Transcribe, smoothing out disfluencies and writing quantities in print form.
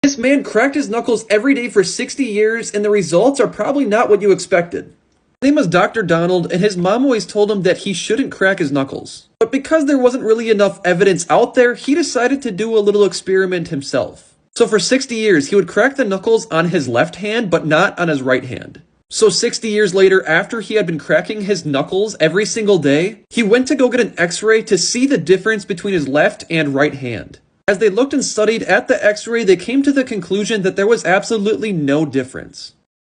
This man cracked his knuckles every day for 60 years, and the results are probably not what you expected. His name was Dr. Donald, and his mom always told him that he shouldn't crack his knuckles. But because there wasn't really enough evidence out there, he decided to do a little experiment himself. So for 60 years, he would crack the knuckles on his left hand, but not on his right hand. So 60 years later, after he had been cracking his knuckles every single day, he went to go get an x-ray to see the difference between his left and right hand. As they looked and studied at the x-ray, they came to the conclusion that there was absolutely no difference.